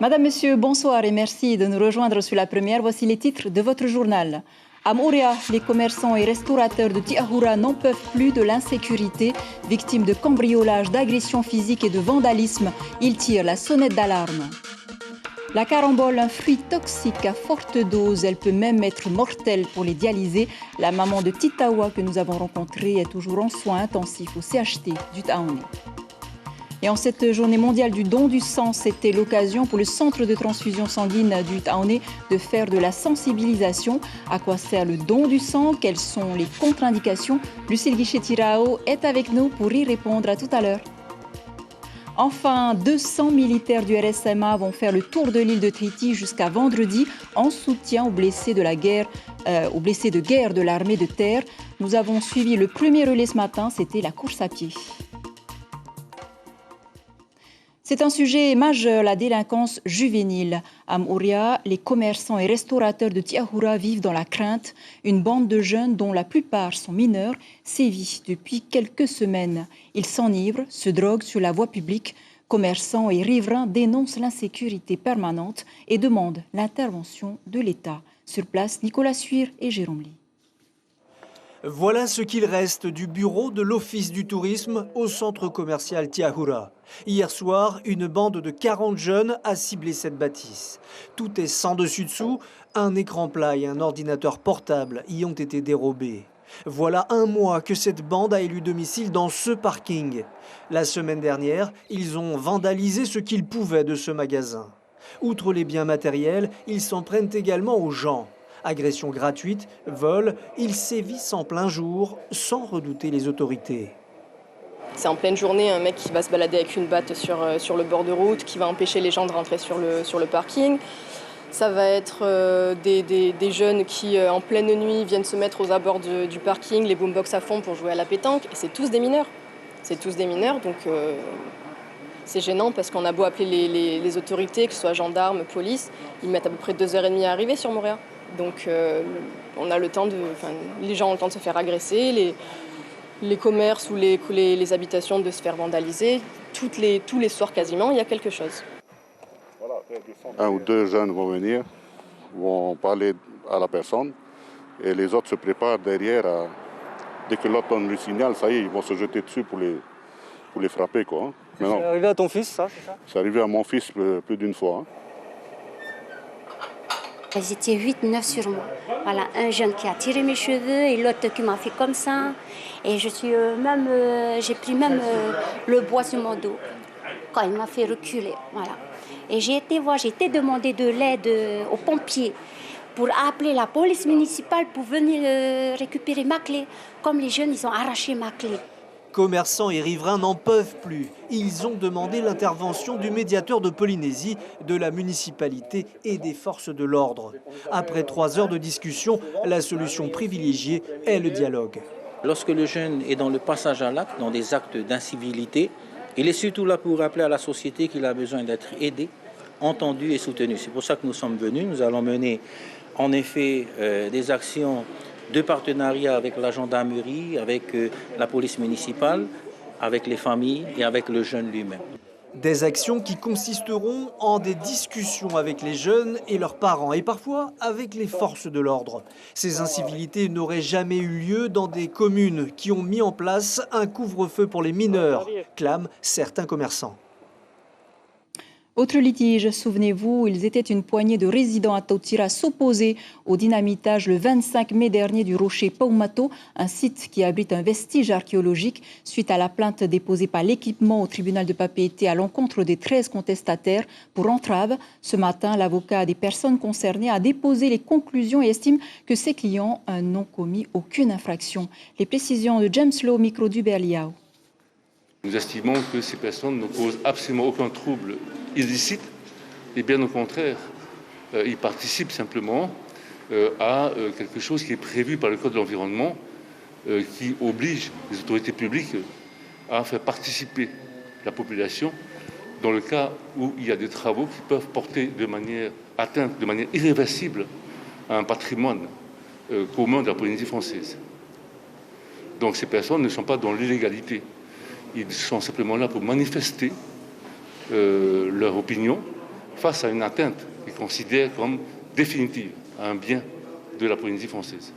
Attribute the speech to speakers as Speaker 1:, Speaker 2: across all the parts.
Speaker 1: Madame, Monsieur, bonsoir et merci de nous rejoindre sur la première. Voici les titres de votre journal. À Moria, les commerçants et restaurateurs de Tiahura n'en peuvent plus de l'insécurité. Victimes de cambriolages, d'agressions physiques et de vandalisme, ils tirent la sonnette d'alarme. La carambole, un fruit toxique à forte dose, elle peut même être mortelle pour les dialysés. La maman de Titawa que nous avons rencontrée est toujours en soins intensifs au CHT du Taoné. Et en cette journée mondiale du don du sang, c'était l'occasion pour le centre de transfusion sanguine du Taoné de faire de la sensibilisation. À quoi sert le don du sang? Quelles sont les contre-indications? Lucille Guichet-Tirao est avec nous pour y répondre. À tout à l'heure. Enfin, 200 militaires du RSMA vont faire le tour de l'île de Tahiti jusqu'à vendredi en soutien aux blessés de guerre de l'armée de terre. Nous avons suivi le premier relais ce matin, c'était la course à pied. C'est un sujet majeur, la délinquance juvénile. À Moria, les commerçants et restaurateurs de Tiahura vivent dans la crainte. Une bande de jeunes, dont la plupart sont mineurs, sévit depuis quelques semaines. Ils s'enivrent, se droguent sur la voie publique. Commerçants et riverains dénoncent l'insécurité permanente et demandent l'intervention de l'État. Sur place, Nicolas Suire et Jérôme Lee.
Speaker 2: Voilà ce qu'il reste du bureau de l'Office du tourisme au centre commercial Tiahura. Hier soir, une bande de 40 jeunes a ciblé cette bâtisse. Tout est sans dessus-dessous, un écran plat et un ordinateur portable y ont été dérobés. Voilà un mois que cette bande a élu domicile dans ce parking. La semaine dernière, ils ont vandalisé ce qu'ils pouvaient de ce magasin. Outre les biens matériels, ils s'en prennent également aux gens. Agressions gratuites, vols, ils sévissent en plein jour sans redouter les autorités.
Speaker 3: C'est en pleine journée un mec qui va se balader avec une batte sur le bord de route, qui va empêcher les gens de rentrer sur le parking. Ça va être des jeunes qui, en pleine nuit, viennent se mettre aux abords du parking, les boombox à fond pour jouer à la pétanque. Et c'est tous des mineurs. Donc c'est gênant parce qu'on a beau appeler les autorités, que ce soit gendarmes, police, ils mettent à peu près 2h30 à arriver sur Montréal. Donc on a les gens ont le temps de se faire agresser, les commerces ou les habitations de se faire vandaliser. Tous les soirs quasiment, il y a quelque chose.
Speaker 4: Un ou deux jeunes vont venir, vont parler à la personne et les autres se préparent derrière. Dès que l'autre donne le signal, ça y est, ils vont se jeter dessus pour les frapper, quoi.
Speaker 2: C'est arrivé à ton fils, ça, c'est ça?
Speaker 4: C'est arrivé à mon fils plus d'une fois.
Speaker 5: Ils étaient 8-9 sur moi. Voilà, un jeune qui a tiré mes cheveux et l'autre qui m'a fait comme ça. Et j'ai pris même le bois sur mon dos quand il m'a fait reculer. Voilà. Et j'ai été demander de l'aide aux pompiers pour appeler la police municipale pour venir récupérer ma clé. Comme les jeunes, ils ont arraché ma clé.
Speaker 2: Commerçants et riverains n'en peuvent plus. Ils ont demandé l'intervention du médiateur de Polynésie, de la municipalité et des forces de l'ordre. Après 3 heures de discussion, la solution privilégiée est le dialogue.
Speaker 6: Lorsque le jeune est dans le passage à l'acte, dans des actes d'incivilité, il est surtout là pour rappeler à la société qu'il a besoin d'être aidé, entendu et soutenu. C'est pour ça que nous sommes venus. Nous allons mener en effet des actions de partenariat avec la gendarmerie, avec la police municipale, avec les familles et avec le jeune lui-même.
Speaker 2: Des actions qui consisteront en des discussions avec les jeunes et leurs parents et parfois avec les forces de l'ordre. Ces incivilités n'auraient jamais eu lieu dans des communes qui ont mis en place un couvre-feu pour les mineurs, clament certains commerçants.
Speaker 1: Autre litige, souvenez-vous, ils étaient une poignée de résidents à Tautira s'opposer au dynamitage le 25 mai dernier du rocher Paumato, un site qui abrite un vestige archéologique. Suite à la plainte déposée par l'équipement au tribunal de Papeete à l'encontre des 13 contestataires pour entrave, ce matin, l'avocat des personnes concernées a déposé les conclusions et estime que ses clients n'ont commis aucune infraction. Les précisions de James Lowe, micro du Berliao.
Speaker 7: Nous estimons que ces personnes ne posent absolument aucun trouble illicite et bien au contraire, ils participent simplement à quelque chose qui est prévu par le Code de l'environnement qui oblige les autorités publiques à faire participer la population dans le cas où il y a des travaux qui peuvent porter atteinte de manière irréversible à un patrimoine commun de la Polynésie française. Donc ces personnes ne sont pas dans l'illégalité. Ils sont simplement là pour manifester leur opinion face à une atteinte qu'ils considèrent comme définitive à un bien de la Polynésie française.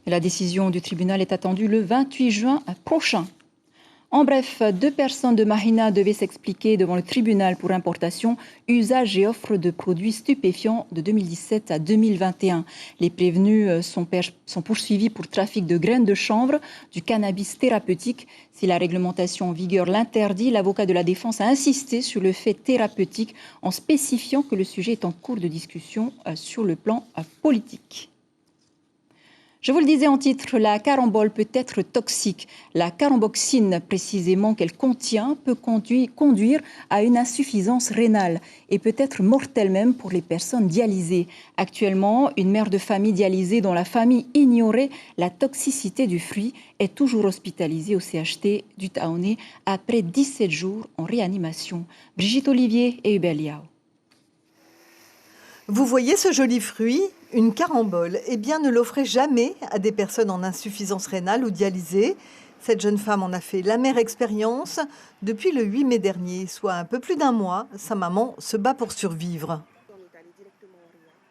Speaker 1: La décision du tribunal est attendue le 28 juin prochain. En bref, 2 personnes de Mahina devaient s'expliquer devant le tribunal pour importation, usage et offre de produits stupéfiants de 2017 à 2021. Les prévenus sont poursuivis pour trafic de graines de chanvre, du cannabis thérapeutique. Si la réglementation en vigueur l'interdit, l'avocat de la défense a insisté sur le fait thérapeutique en spécifiant que le sujet est en cours de discussion sur le plan politique. Je vous le disais en titre, la carambole peut être toxique. La caramboxine, précisément qu'elle contient, peut conduire à une insuffisance rénale et peut être mortelle même pour les personnes dialysées. Actuellement, une mère de famille dialysée dont la famille ignorait la toxicité du fruit est toujours hospitalisée au CHT du Taoné après 17 jours en réanimation. Brigitte Olivier et Hubert Liao.
Speaker 8: Vous voyez ce joli fruit ? Une carambole. Eh bien, ne l'offrez jamais à des personnes en insuffisance rénale ou dialysées. Cette jeune femme en a fait l'amère expérience. Depuis le 8 mai dernier, soit un peu plus d'un mois, sa maman se bat pour survivre.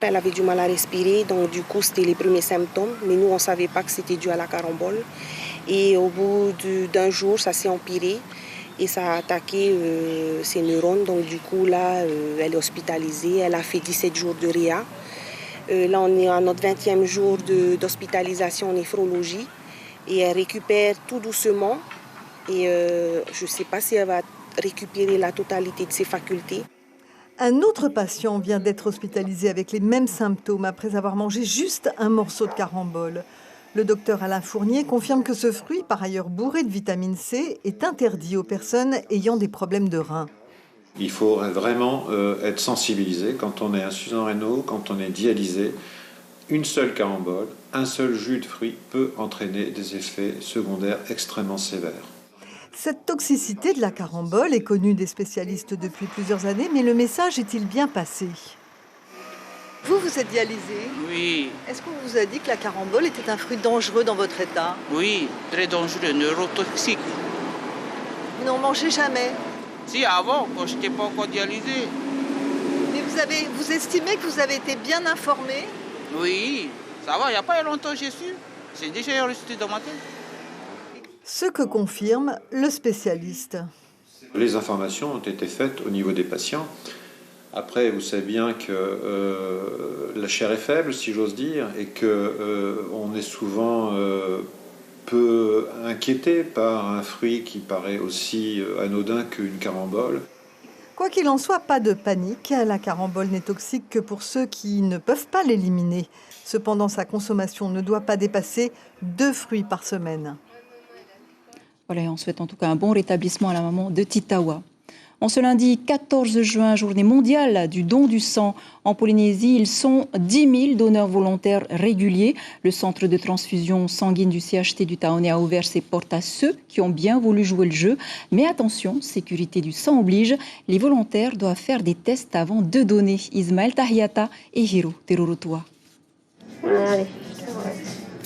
Speaker 9: Elle avait du mal à respirer, donc du coup, c'était les premiers symptômes. Mais nous, on ne savait pas que c'était dû à la carambole. Et au bout d'un jour, ça s'est empiré. Et ça a attaqué ses neurones. Donc du coup, là, elle est hospitalisée. Elle a fait 17 jours de réa. Là, on est à notre 20e jour d'hospitalisation en néphrologie. Et elle récupère tout doucement. Et je ne sais pas si elle va récupérer la totalité de ses facultés.
Speaker 8: Un autre patient vient d'être hospitalisé avec les mêmes symptômes après avoir mangé juste un morceau de carambole. Le docteur Alain Fournier confirme que ce fruit, par ailleurs bourré de vitamine C, est interdit aux personnes ayant des problèmes de reins.
Speaker 10: Il faut vraiment être sensibilisé quand on est insuffisant rénal, quand on est dialysé. Une seule carambole, un seul jus de fruit peut entraîner des effets secondaires extrêmement sévères.
Speaker 8: Cette toxicité de la carambole est connue des spécialistes depuis plusieurs années, mais le message est-il bien passé ? Vous êtes dialysé ?
Speaker 11: Oui.
Speaker 8: Est-ce qu'on vous a dit que la carambole était un fruit dangereux dans votre état ?
Speaker 11: Oui, très dangereux, neurotoxique.
Speaker 8: Vous n'en mangez jamais ?
Speaker 11: Si, avant, quand je n'étais pas encore dialysé.
Speaker 8: Mais vous estimez que vous avez été bien informé ?
Speaker 11: Oui, ça va, il n'y a pas longtemps que j'ai su. C'est déjà resté dans ma tête.
Speaker 8: Ce que confirme le spécialiste.
Speaker 10: Les informations ont été faites au niveau des patients. Après, vous savez bien que la chair est faible, si j'ose dire, et qu'on est souvent peu inquiété par un fruit qui paraît aussi anodin qu'une carambole.
Speaker 8: Quoi qu'il en soit, pas de panique. La carambole n'est toxique que pour ceux qui ne peuvent pas l'éliminer. Cependant, sa consommation ne doit pas dépasser 2 fruits par semaine.
Speaker 1: Voilà, on souhaite en tout cas un bon rétablissement à la maman de Titawa. En ce lundi 14 juin, journée mondiale du don du sang. En Polynésie, ils sont 10 000 donneurs volontaires réguliers. Le centre de transfusion sanguine du CHT du Taoné a ouvert ses portes à ceux qui ont bien voulu jouer le jeu. Mais attention, sécurité du sang oblige, les volontaires doivent faire des tests avant de donner. Ismaël Tahiata et Hiro Terurotua.
Speaker 12: Allez,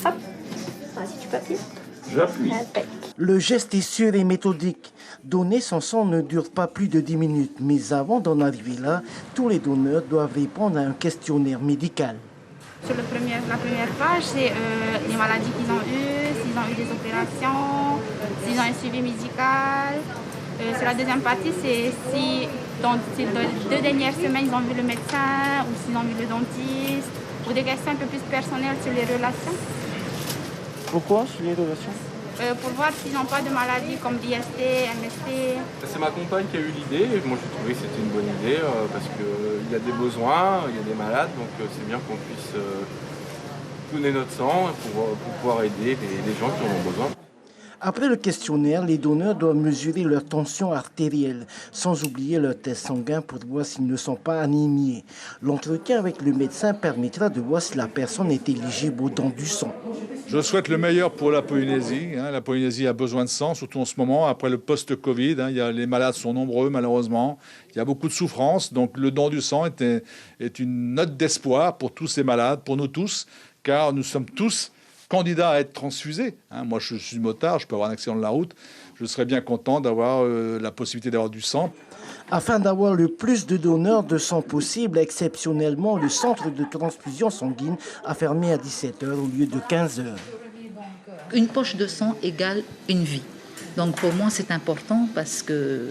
Speaker 12: hop, vas-y, tu peux appuyer.
Speaker 13: J'appuie. Le geste est sûr et méthodique. Donner son sang ne dure pas plus de 10 minutes, mais avant d'en arriver là, tous les donneurs doivent répondre à un questionnaire médical.
Speaker 14: Sur la première page, c'est les maladies qu'ils ont eues, s'ils ont eu des opérations, s'ils ont un suivi médical. Sur la deuxième partie, c'est si dans ces 2 dernières semaines, ils ont vu le médecin ou s'ils ont vu le dentiste, ou des questions un peu plus personnelles sur les relations.
Speaker 13: Pourquoi sur les relations ?
Speaker 14: Pour voir s'ils n'ont pas de maladies comme l'IST, MST.
Speaker 15: C'est ma compagne qui a eu l'idée et moi j'ai trouvé que c'était une bonne idée parce qu'il y a des besoins, il y a des malades, donc c'est bien qu'on puisse donner notre sang pour pouvoir aider les gens qui en ont besoin.
Speaker 13: Après le questionnaire, les donneurs doivent mesurer leur tension artérielle, sans oublier leur test sanguin pour voir s'ils ne sont pas anémiés. L'entretien avec le médecin permettra de voir si la personne est éligible au don du sang.
Speaker 16: Je souhaite le meilleur pour la Polynésie. La Polynésie a besoin de sang, surtout en ce moment, après le post-Covid. Les malades sont nombreux, malheureusement. Il y a beaucoup de souffrance. Donc le don du sang est une note d'espoir pour tous ces malades, pour nous tous, car nous sommes tous candidat à être transfusé. Moi, je suis motard, je peux avoir un accident de la route. Je serais bien content d'avoir la possibilité d'avoir du sang.
Speaker 13: Afin d'avoir le plus de donneurs de sang possible, exceptionnellement, le centre de transfusion sanguine a fermé à 17h au lieu de 15h.
Speaker 17: Une poche de sang égale une vie. Donc pour moi, c'est important parce que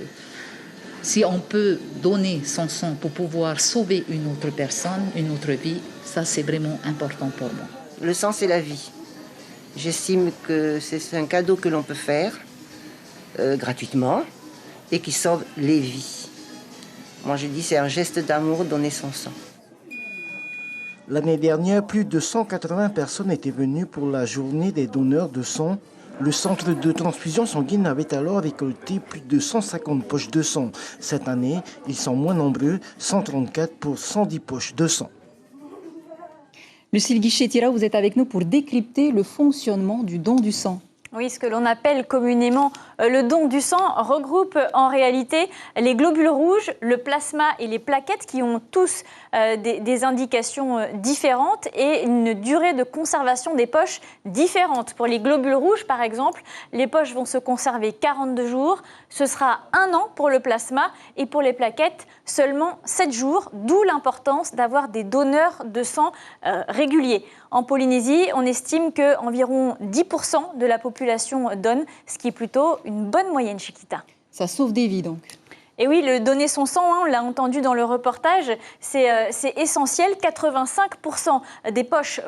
Speaker 17: si on peut donner son sang pour pouvoir sauver une autre personne, une autre vie, ça c'est vraiment important pour moi.
Speaker 18: Le sang, c'est la vie. J'estime que c'est un cadeau que l'on peut faire gratuitement et qui sauve les vies. Moi, je dis c'est un geste d'amour, donner son sang.
Speaker 13: L'année dernière, plus de 180 personnes étaient venues pour la journée des donneurs de sang. Le centre de transfusion sanguine avait alors récolté plus de 150 poches de sang. Cette année, ils sont moins nombreux, 134 pour 110 poches de sang.
Speaker 1: Lucille Guichet-Thirault, vous êtes avec nous pour décrypter le fonctionnement du don du sang.
Speaker 19: Oui, ce que l'on appelle communément le don du sang regroupe en réalité les globules rouges, le plasma et les plaquettes qui ont tous des indications différentes et une durée de conservation des poches différente. Pour les globules rouges, par exemple, les poches vont se conserver 42 jours. Ce sera 1 an pour le plasma et pour les plaquettes, seulement 7 jours, d'où l'importance d'avoir des donneurs de sang réguliers. En Polynésie, on estime qu'environ 10% de la population donne, ce qui est plutôt une bonne moyenne, Chiquita.
Speaker 1: Ça sauve des vies donc.
Speaker 19: Et oui, le donner son sang, on l'a entendu dans le reportage, c'est essentiel. 85% des poches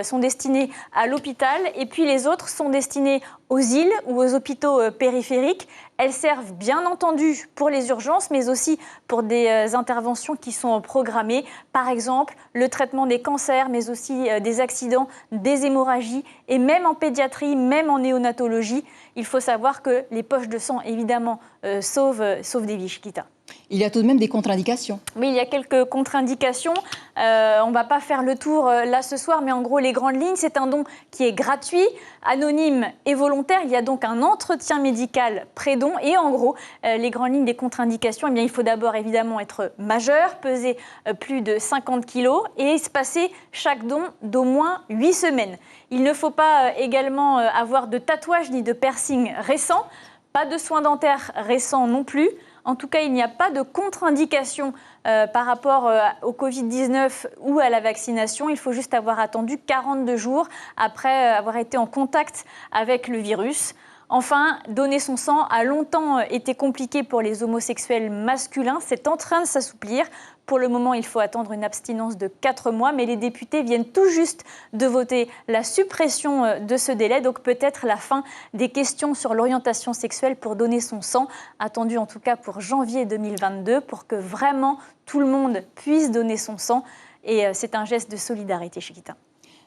Speaker 19: sont destinées à l'hôpital et puis les autres sont destinées aux îles ou aux hôpitaux périphériques. Elles servent bien entendu pour les urgences, mais aussi pour des interventions qui sont programmées. Par exemple, le traitement des cancers, mais aussi des accidents, des hémorragies. Et même en pédiatrie, même en néonatologie, il faut savoir que les poches de sang, évidemment, sauvent des vies, Chiquita.
Speaker 1: Il y a tout de même des contre-indications.
Speaker 19: Oui, il y a quelques contre-indications. On ne va pas faire le tour là ce soir, mais en gros, les grandes lignes, c'est un don qui est gratuit, anonyme et volontaire. Il y a donc un entretien médical pré-don. Et en gros, les grandes lignes des contre-indications, eh bien, il faut d'abord évidemment être majeur, peser plus de 50 kilos et espacer chaque don d'au moins 8 semaines. Il ne faut pas également avoir de tatouage ni de piercing récent, pas de soins dentaires récents non plus. En tout cas, il n'y a pas de contre-indication par rapport au Covid-19 ou à la vaccination. Il faut juste avoir attendu 42 jours après avoir été en contact avec le virus. Enfin, donner son sang a longtemps été compliqué pour les homosexuels masculins. C'est en train de s'assouplir. Pour le moment, il faut attendre une abstinence de 4 mois, mais les députés viennent tout juste de voter la suppression de ce délai, donc peut-être la fin des questions sur l'orientation sexuelle pour donner son sang, attendu en tout cas pour janvier 2022, pour que vraiment tout le monde puisse donner son sang. Et c'est un geste de solidarité, Chiquita.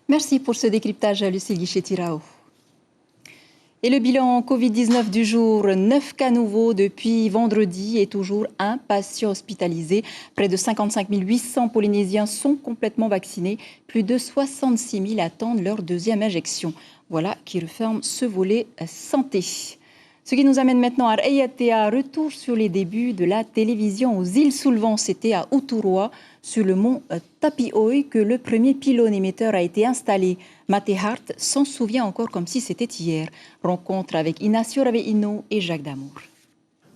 Speaker 1: Merci pour ce décryptage, Lucille Guichet-Thirault. Et le bilan Covid-19 du jour, 9 cas nouveaux depuis vendredi et toujours un patient hospitalisé. Près de 55 800 Polynésiens sont complètement vaccinés. Plus de 66 000 attendent leur deuxième injection. Voilà qui referme ce volet santé. Ce qui nous amène maintenant à Raiatea, retour sur les débuts de la télévision aux îles Soulvan. C'était à Uturoa, sur le mont Tapioi, que le premier pylône émetteur a été installé. Mate Hart s'en souvient encore comme si c'était hier. Rencontre avec Inacio Raveino et Jacques Damour.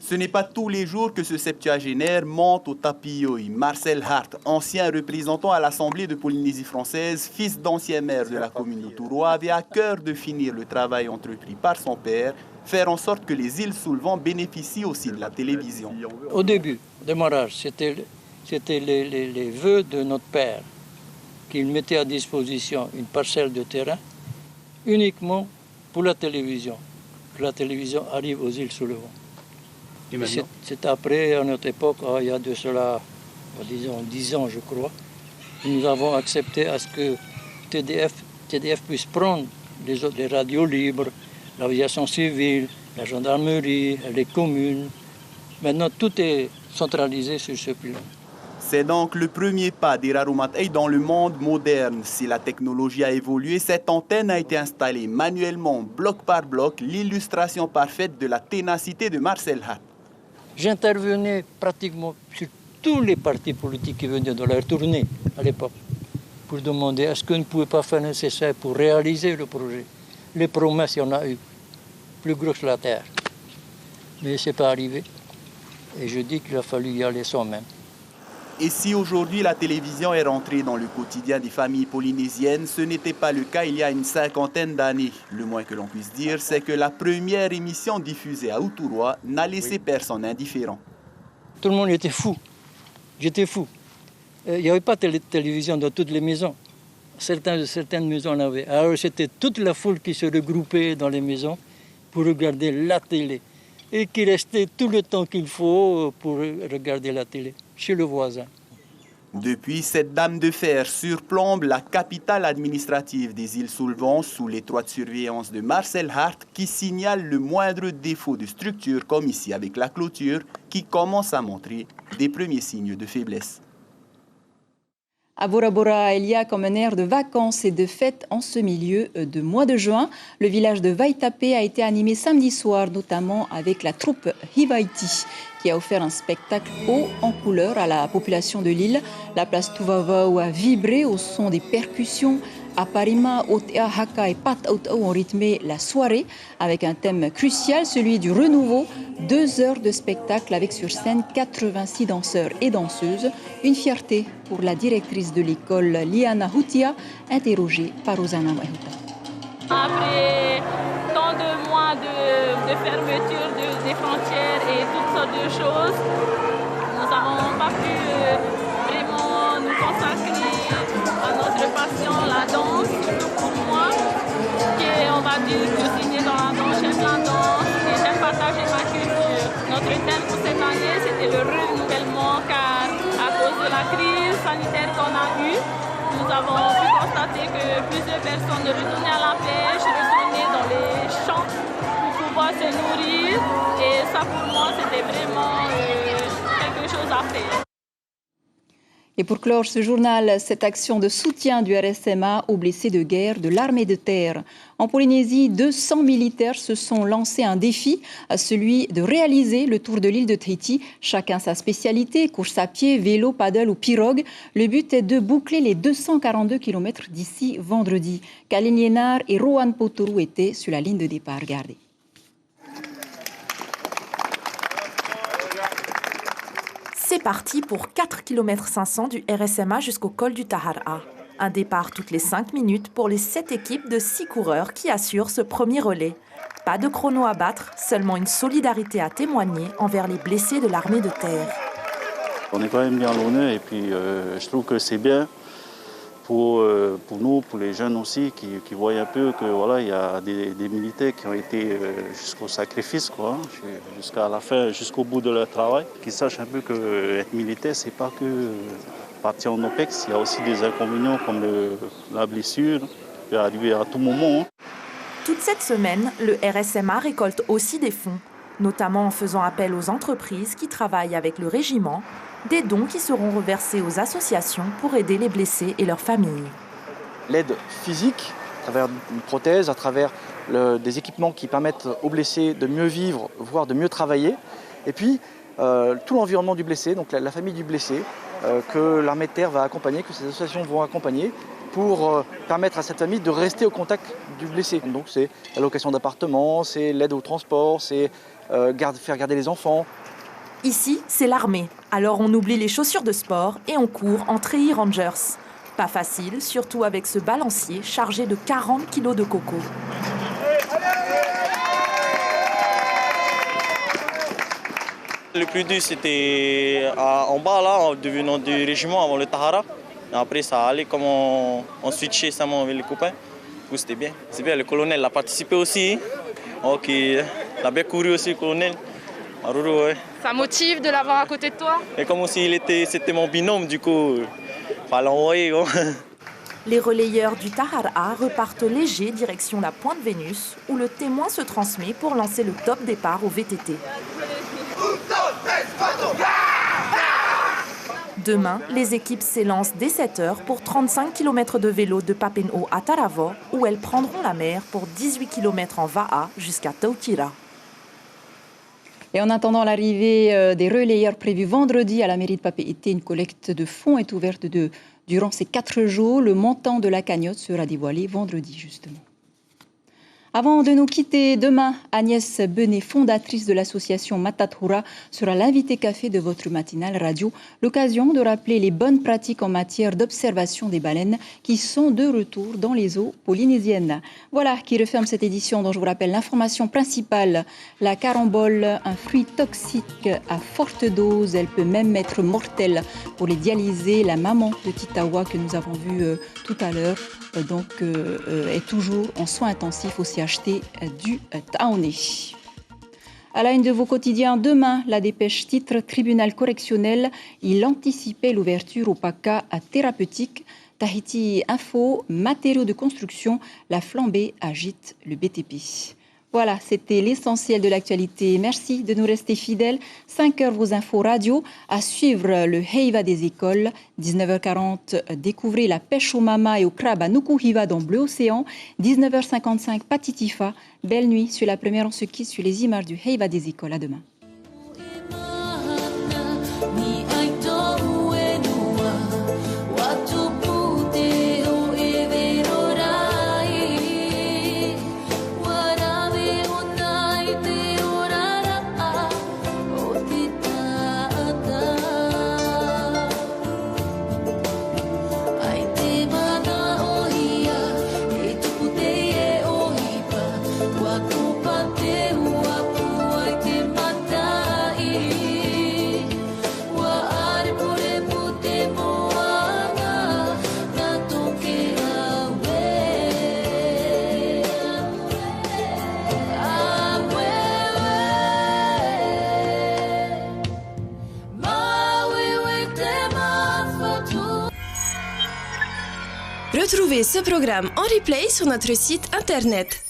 Speaker 20: Ce n'est pas tous les jours que ce septuagénaire monte au Tapioi. Marcel Hart, ancien représentant à l'Assemblée de Polynésie française, fils d'ancien maire de la commune d'Uturoa, avait à cœur de finir le travail entrepris par son père, faire en sorte que les îles Soulvan bénéficient aussi de la télévision.
Speaker 21: Au début, au démarrage, c'était les vœux de notre père qu'il mettait à disposition une parcelle de terrain uniquement pour la télévision, que la télévision arrive aux îles Soulvan. C'est après, à notre époque, il y a de cela, disons, 10 ans, je crois, nous avons accepté à ce que TDF puisse prendre les radios libres, l'aviation civile, la gendarmerie, les communes. Maintenant, tout est centralisé sur ce pylône.
Speaker 20: C'est donc le premier pas d'Irarumatei dans le monde moderne. Si la technologie a évolué, cette antenne a été installée manuellement, bloc par bloc, l'illustration parfaite de la ténacité de Marcel Hart.
Speaker 21: J'intervenais pratiquement sur tous les partis politiques qui venaient de leur tournée à l'époque. pour demander est-ce qu'on ne pouvait pas faire le nécessaire pour réaliser le projet. Les promesses, il y en a eu, plus grosses que la terre. Mais ce n'est pas arrivé. Et je dis qu'il a fallu y aller sans même.
Speaker 20: Et si aujourd'hui la télévision est rentrée dans le quotidien des familles polynésiennes, ce n'était pas le cas il y a une 50aine d'années. Le moins que l'on puisse dire, c'est que la première émission diffusée à Uturoa n'a laissé personne indifférent.
Speaker 21: Tout le monde était fou. J'étais fou. Il n'y avait pas de télévision dans toutes les maisons. Certaines maisons en avaient. Alors c'était toute la foule qui se regroupait dans les maisons pour regarder la télé. Et qui restait tout le temps qu'il faut pour regarder la télé, chez le voisin.
Speaker 20: Depuis, cette dame de fer surplombe la capitale administrative des îles Solvang sous l'étroite surveillance de Marcel Hart qui signale le moindre défaut de structure comme ici avec la clôture qui commence à montrer des premiers signes de faiblesse.
Speaker 1: À Bora Bora, il y a comme un air de vacances et de fêtes en ce milieu de mois de juin. Le village de Vaitapé a été animé samedi soir, notamment avec la troupe Hivaiti, qui a offert un spectacle haut en couleur à la population de l'île. La place Tuvavao a vibré au son des percussions. Aparima, Otea, Haka et Pat Outao ont rythmé la soirée avec un thème crucial, celui du renouveau. 2 heures de spectacle avec sur scène 86 danseurs et danseuses. Une fierté pour la directrice de l'école, Liana Houtia, interrogée par Rosanna Mahuta.
Speaker 3: Après tant de mois de fermeture des frontières et toutes sortes de choses, nous n'avons pas pu vraiment nous consacrer à notre passion, la danse, surtout pour moi, qui est, on va dire, cuisinier dans la danse, j'aime la danse et j'aime partager ma culture. Notre thème pour cette année, c'était le renouvellement, car à cause de la crise sanitaire qu'on a eue, nous avons pu constater que plusieurs personnes retournaient à la pêche, retournaient dans les champs pour pouvoir se nourrir. Et ça, pour moi, c'était vraiment quelque chose à faire.
Speaker 1: Et pour clore ce journal, cette action de soutien du RSMA aux blessés de guerre de l'armée de terre. En Polynésie, 200 militaires se sont lancés un défi, celui de réaliser le tour de l'île de Tahiti. Chacun sa spécialité, course à pied, vélo, paddle ou pirogue. Le but est de boucler les 242 km d'ici vendredi. Kalin Yenar et Rohan Potoru étaient sur la ligne de départ. Regardez.
Speaker 22: C'est parti pour 4,5 km du RSMA jusqu'au col du Tahara. Un départ toutes les 5 minutes pour les 7 équipes de 6 coureurs qui assurent ce premier relais. Pas de chrono à battre, seulement une solidarité à témoigner envers les blessés de l'armée de terre.
Speaker 23: On est quand même bien l'honneur et puis je trouve que c'est bien pour nous, pour les jeunes aussi, qui voient un peu que voilà, il y a des militaires qui ont été jusqu'au sacrifice, quoi, jusqu'à la fin, jusqu'au bout de leur travail, qui sachent un peu que être militaire, c'est pas que partir en OPEX, il y a aussi des inconvénients comme la blessure, qui peut arriver à tout moment.
Speaker 22: Toute cette semaine, le RSMA récolte aussi des fonds, notamment en faisant appel aux entreprises qui travaillent avec le régiment, des dons qui seront reversés aux associations pour aider les blessés et leurs familles.
Speaker 24: L'aide physique, à travers une prothèse, à travers des équipements qui permettent aux blessés de mieux vivre, voire de mieux travailler. Et puis, tout l'environnement du blessé, donc la famille du blessé, que l'armée de terre va accompagner, que ces associations vont accompagner pour permettre à cette famille de rester au contact du blessé. Donc c'est la location d'appartements, c'est l'aide au transport, c'est faire garder les enfants.
Speaker 22: Ici, c'est l'armée. Alors on oublie les chaussures de sport et on court en treillis rangers. Pas facile, surtout avec ce balancier chargé de 40 kg de coco.
Speaker 25: Le plus dur, c'était en bas, là, en devenant du régiment avant le Tahara. Et après, ça allait comme on switchait seulement avec les copains. Du coup, c'était bien. C'est bien, le colonel a participé aussi. Donc, il a bien couru aussi, le colonel. Maruru, ouais.
Speaker 26: Ça motive de l'avoir à côté de toi?
Speaker 25: Et comme aussi c'était mon binôme, du coup, fallait l'envoyer.
Speaker 22: Les relayeurs du Tahara repartent légers direction la Pointe Vénus, où le témoin se transmet pour lancer le top départ au VTT. Demain, les équipes s'élancent dès 7h pour 35 km de vélo de Papenho à Taravao, où elles prendront la mer pour 18 km en Va'a jusqu'à Tautira.
Speaker 1: Et en attendant l'arrivée des relayeurs prévus vendredi à la mairie de Papeete, une collecte de fonds est ouverte du Durant ces 4 jours, le montant de la cagnotte sera dévoilé vendredi, justement. Avant de nous quitter, demain, Agnès Benet, fondatrice de l'association Matathura, sera l'invité café de votre matinale radio. L'occasion de rappeler les bonnes pratiques en matière d'observation des baleines qui sont de retour dans les eaux polynésiennes. Voilà qui referme cette édition dont je vous rappelle l'information principale. La carambole, un fruit toxique à forte dose, elle peut même être mortelle pour les dialysés. La maman de Titawa que nous avons vue tout à l'heure est toujours en soins intensifs au CHT du Taoné. À la une de vos quotidiens, demain, la dépêche titre tribunal correctionnel. Il anticipait l'ouverture au PACA thérapeutique. Tahiti Info, matériaux de construction, la flambée agite le BTP. Voilà, c'était l'essentiel de l'actualité. Merci de nous rester fidèles. 5h, vos infos radio. À suivre le Heiva des écoles. 19h40, découvrez la pêche au mama et au crabe à Nukuhiva dans Bleu Océan. 19h55, Patitifa. Belle nuit. Sur la première, on se quitte sur les images du Heiva des écoles. À demain.
Speaker 2: Retrouvez ce programme en replay sur notre site internet